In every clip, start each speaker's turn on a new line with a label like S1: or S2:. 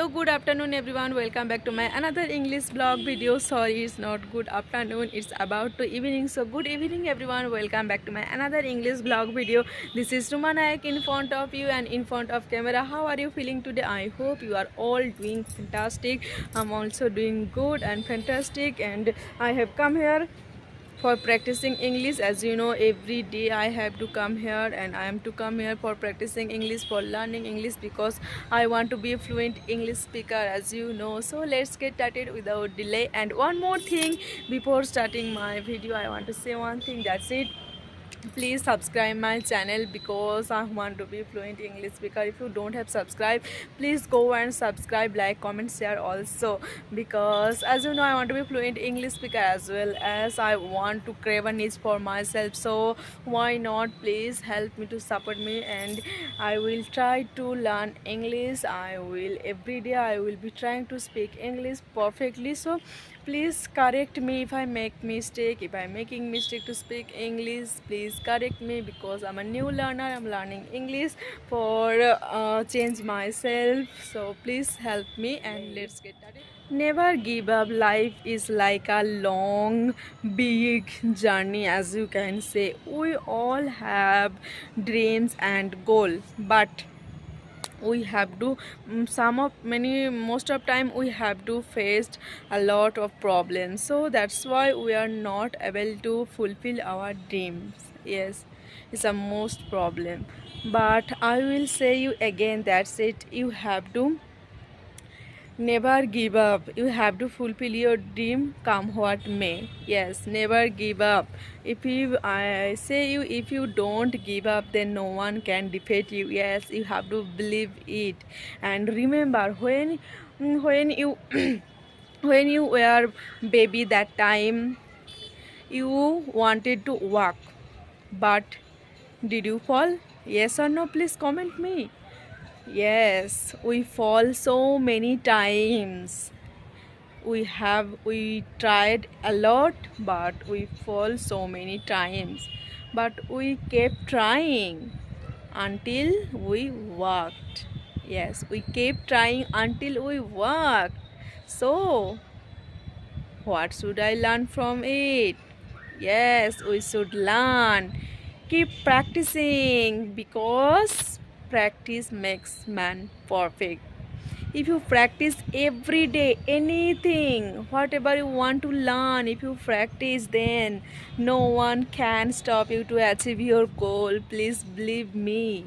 S1: Hello, good afternoon everyone. Welcome back to my another English blog video. Sorry, it's not good afternoon, it's about to evening. So good evening everyone. Welcome back to my another English blog video. This is Ruma Nayak in front of you and in front of camera. How are you feeling today? I hope you are all doing fantastic. I'm also doing good and fantastic, and I have come here for practicing English. As you know, every day I have to come here, and I am to come here for practicing English, for learning English, because I want to be a fluent English speaker, as you know. So let's get started without delay. And one more thing, before starting my video, I want to say one thing. That's it. Please subscribe my channel, because I want to be fluent English speaker. If you don't have subscribed, please go and subscribe, like, comment, share also, because as you know, I want to be fluent English speaker as well as I want to crave a niche for myself. So why not? Please help me to support me, and I will try to learn English. I will every day I will be trying to speak English perfectly. So please correct me if I make mistake. If I'm making mistake to speak English, please correct me, because I'm a new learner. I'm learning English for change myself. So please help me, and let's get started. Never give up. Life is like a long, big journey, as you can say. We all have dreams and goals, but we have to most of time we have to face a lot of problems. So that's why we are not able to fulfill our dreams. Yes, it's a most problem, but I will say you again, that's it. You have to never give up. You have to fulfill your dream, come what may. Yes, never give up. If you, I say you, if you don't give up, then no one can defeat you. Yes, you have to believe it. And remember, when you when you were baby, that time you wanted to walk, but did you fall? Yes or no? Please comment me. Yes, we fall so many times. We tried a lot, but we fall so many times. But we kept trying until we worked. Yes, we kept trying until we worked. So, what should I learn from it? Yes, we should learn. Keep practicing, because practice makes man perfect. If you practice every day anything, whatever you want to learn, if you practice, then no one can stop you to achieve your goal. Please believe me,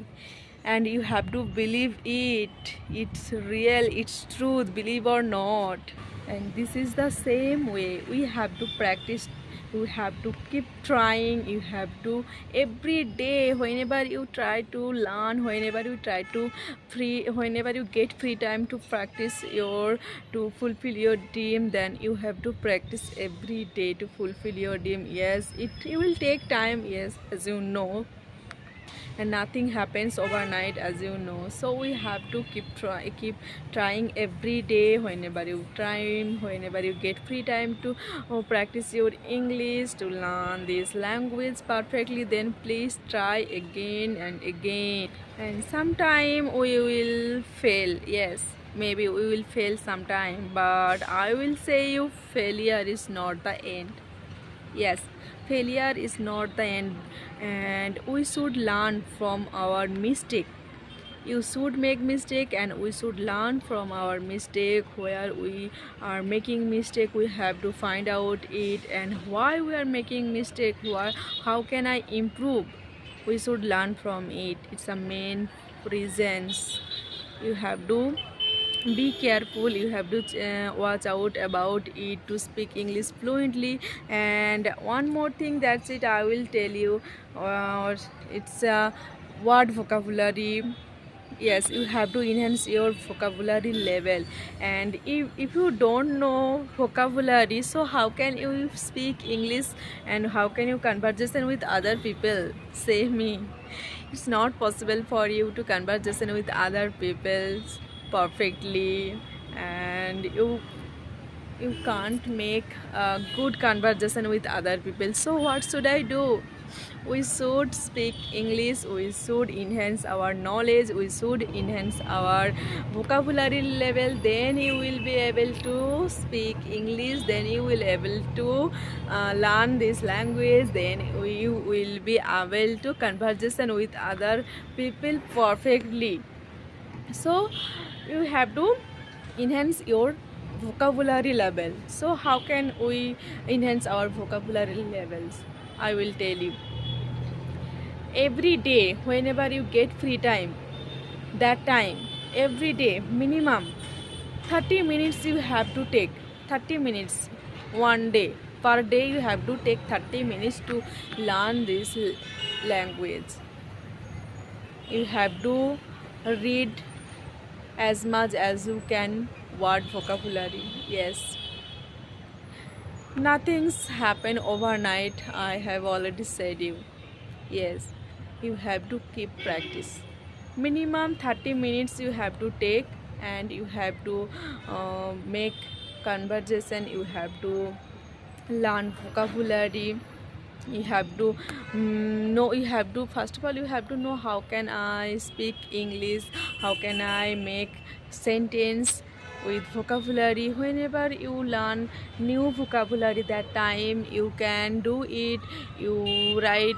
S1: and you have to believe it. It's real, it's truth, believe or not. And this is the same way we have to practice. You have to keep trying. You have to every day, whenever you try to learn, whenever you try to whenever you get free time to practice your, to fulfill your dream, then you have to practice every day to fulfill your dream. Yes, it will take time, yes, as you know, and nothing happens overnight, as you know. So we have to keep trying every day. Whenever you try, whenever you get free time to practice your English, to learn this language perfectly, then please try again and again. And sometime we will fail. Yes, maybe we will fail sometime, but I will say you, failure is not the end. Yes, failure is not the end, and we should learn from our mistake. You should make mistake, and we should learn from our mistake. Where we are making mistake, we have to find out it, and why we are making mistake, why, how can I improve. We should learn from it. It's a main reasons. You have to be careful. You have to watch out about it to speak English fluently. And one more thing, that's it, I will tell you. It's a word vocabulary. Yes, you have to enhance your vocabulary level. And if you don't know vocabulary, so how can you speak English, and how can you conversation with other people? Say me, it's not possible for you to conversation with other people perfectly, and you can't make a good conversation with other people. So what should I do? We should speak English, we should enhance our knowledge, we should enhance our vocabulary level. Then you will be able to speak English, then you will able to learn this language, then you will be able to conversation with other people perfectly. So you have to enhance your vocabulary level. So how can we enhance our vocabulary levels? I will tell you. Every day, whenever you get free time, that time, every day, minimum 30 minutes you have to take. 30 minutes one day. Per day you have to take 30 minutes to learn this language. You have to read as much as you can word vocabulary. Yes, nothing's happen overnight. I have already said you. Yes, you have to keep practice. Minimum 30 minutes you have to take, and you have to make conversation. You have to learn vocabulary. You have to know, you have to, first of all you have to know how can I speak English, how can I make sentence with vocabulary. Whenever you learn new vocabulary, that time you can do it. You write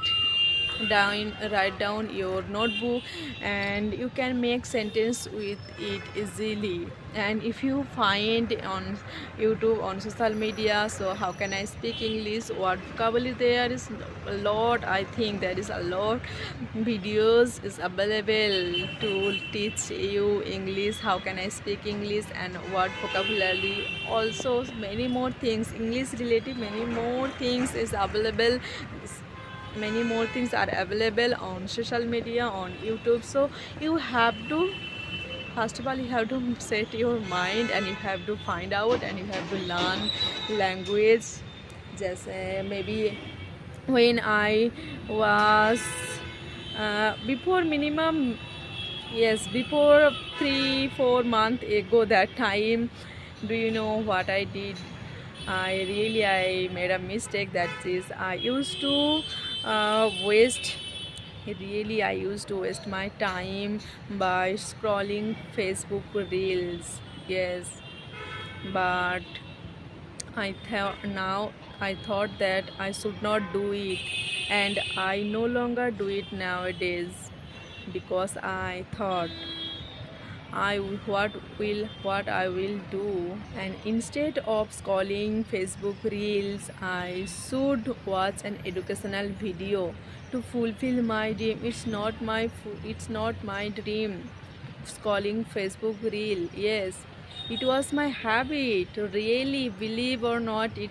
S1: down your notebook, and you can make sentence with it easily. And if you find on YouTube, on social media, so how can I speak English, what vocabulary, there is a lot. I think there is a lot videos is available to teach you English, how can I speak English, and what vocabulary. Also many more things English related, many more things is available. Many more things are available on social media, on YouTube. So you have to, first of all you have to set your mind, and you have to find out, and you have to learn language. Just maybe when I was before minimum, yes, before 3-4 months ago, that time, do you know what I did? I made a mistake. That is, I used to waste my time by scrolling Facebook reels. Yes, but I thought that I should not do it, and I no longer do it nowadays, because I thought what I will do, and instead of scrolling Facebook reels, I should watch an educational video to fulfill my dream. It's not my dream scrolling Facebook reel. Yes, it was my habit. Really, believe or not, it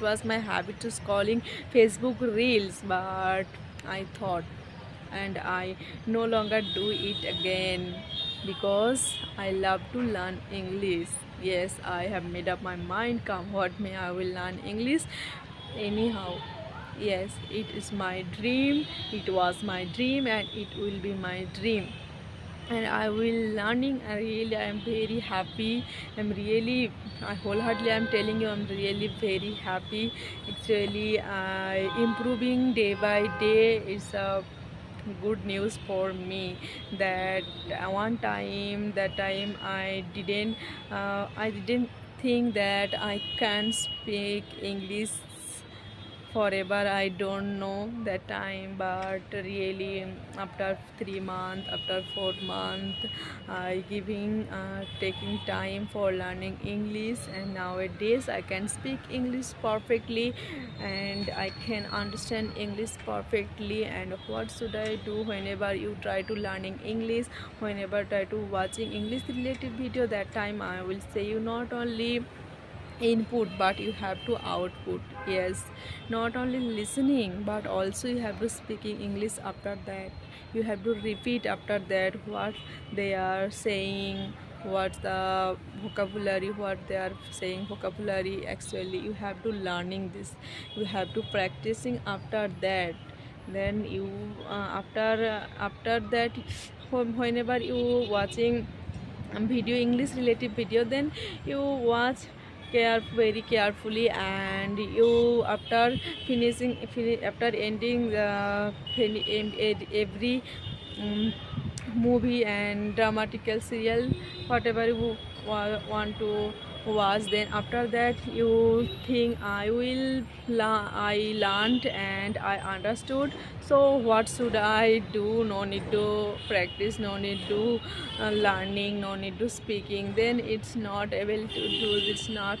S1: was my habit to scrolling Facebook reels, but I thought, and I no longer do it again, because I love to learn English. Yes, I have made up my mind, come what may, I will learn English anyhow. Yes, it is my dream, it was my dream, and it will be my dream, and I will learning. I am very happy. I wholeheartedly, I'm telling you, I'm really very happy. Actually, improving day by day is a good news for me. That that time I didn't think that I can speak English forever. I don't know that time, but really after 3 months, after 4 months, I taking time for learning English, and nowadays I can speak English perfectly, and I can understand English perfectly. And what should I do whenever you try to learning English, whenever try to watching English related video? That time I will say you, not only input but you have to output. Yes, not only listening but also you have to speaking English. After that you have to repeat after that what they are saying, what's the vocabulary, what they are saying vocabulary. Actually you have to learning this, you have to practicing. After that, then you after that, whenever you watching video English related video, then you watch very carefully, and you after after ending every um, movie and dramatical serial, whatever you want to watch, then after that you think I learned and I understood, so what should I do? No need to practice, no need to learning, no need to speaking, then it's not able to do, it's not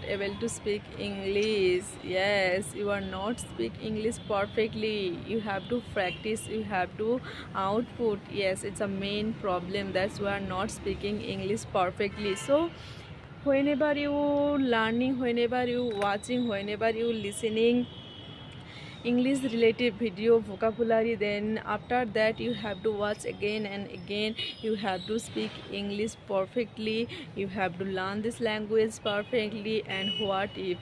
S1: able to speak English. Yes, you are not speak English perfectly, you have to practice, you have to output. Yes, it's a main problem, that's why not speaking English perfectly. So whenever you learning, whenever you watching, whenever you listening English related video vocabulary, then after that you have to watch again and again, you have to speak English perfectly, you have to learn this language perfectly. And what if,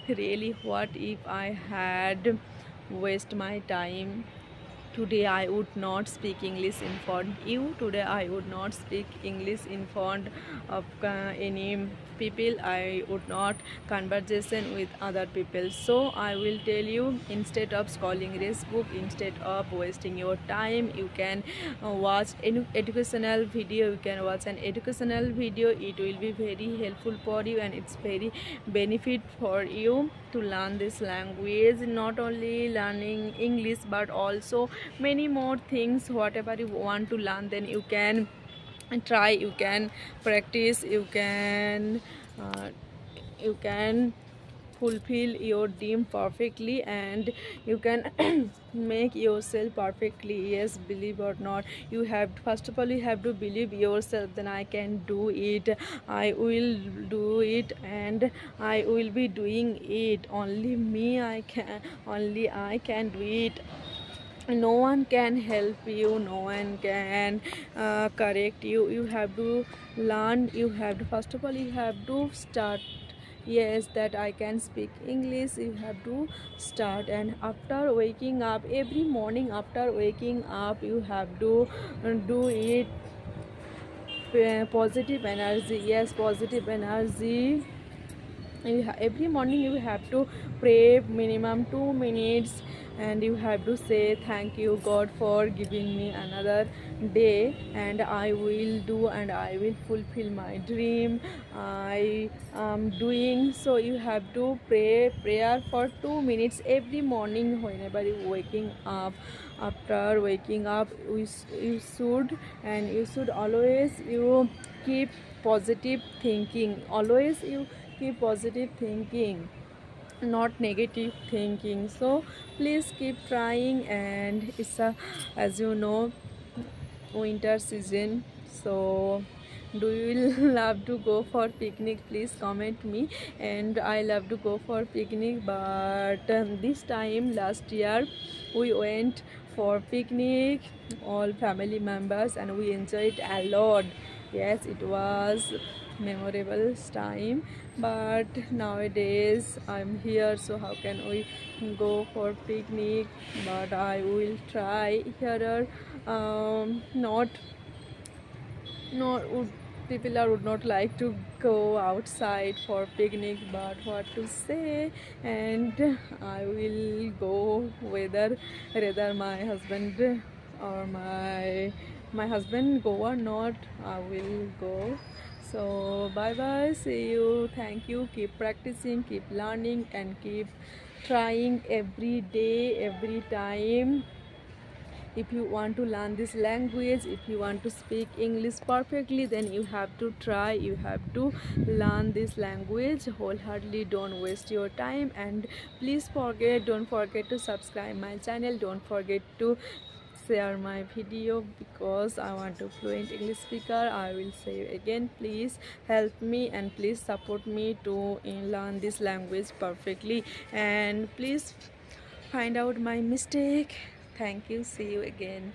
S1: really, what if I had waste my time? Today I would not speak English in front of you. Today I would not speak English in front of any people. I would not conversation with other people. So I will tell you, instead of scrolling Facebook, instead of wasting your time, you can watch any educational video. You can watch an educational video. It will be very helpful for you, and it's very benefit for you to learn this language. Not only learning English, but also many more things. Whatever you want to learn, then you can try, you can practice, uh, you can fulfill your dream perfectly, and you can make yourself perfectly. Yes, believe or not, you have, first of all you have to believe yourself, then I can do it, I will do it, and I will be doing it. Only me I can, only I can do it. No one can help you, no one can correct you. You have to learn, you have to, first of all you have to start. Yes, that I can speak English, you have to start. And after waking up every morning, after waking up, you have to do it. Positive energy, yes, positive energy. Every morning you have to pray minimum 2 minutes, and you have to say thank you God for giving me another day, and I will do and I will fulfill my dream I am doing. So you have to pray prayer for 2 minutes every morning whenever you waking up. After waking up, you should, and you should always you keep positive thinking, always you keep positive thinking, not negative thinking. So please keep trying. And it's a, as you know, winter season. So do you love to go for picnic? Please comment me. And I love to go for picnic, but this time last year we went for picnic, all family members, and we enjoyed a lot. Yes, it was memorable time. But nowadays I'm here, so how can we go for picnic? But I will try here. Not would, people are would not like to go outside for picnic, but what to say. And I will go whether my husband or my husband go or not, I will go. So bye bye, see you, thank you, keep practicing, keep learning, and keep trying every day, every time. If you want to learn this language, if you want to speak English perfectly, then you have to try, you have to learn this language wholeheartedly. Don't waste your time, and please don't forget to subscribe my channel, don't forget to share my video, because I want to fluent English speaker. I will say again, please help me and please support me to learn this language perfectly, and please find out my mistake. Thank you, see you again.